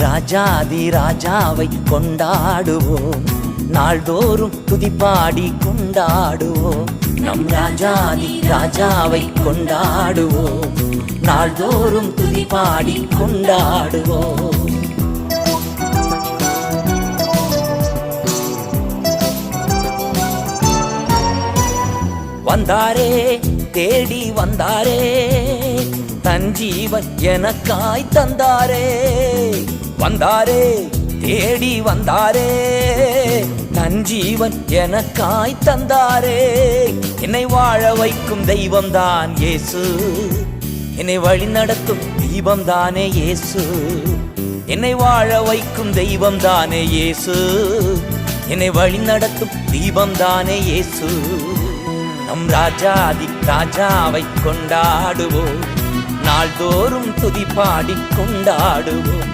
ராஜாதி ராஜாவை கொண்டாடுவோம், நாள்தோறும் துதிப்பாடி கொண்டாடுவோம். நம் ராஜாதி ராஜாவை கொண்டாடுவோம், நாள்தோறும் துதிப்பாடி கொண்டாடுவோம். வந்தாரே தேடி வந்தாரே, தன் ஜீவன் எனக்காய் தந்தாரே. வந்தாரே தேடி வந்தாரே, தன் ஜீவன் எனக்காய் தந்தாரே. என்னை வாழ வைக்கும் தெய்வம்தான் இயேசு, என்னை வழி நடத்தும் தீபம்தானே இயேசு. என்னை வாழ வைக்கும் தெய்வம்தானே இயேசு, என்னை வழி நடத்தும் தீபம்தானே இயேசு. நம் ராஜாதி ராஜாவை கொண்டாடுவோம், நாள்தோறும் துதிப்பாடி கொண்டாடுவோம்.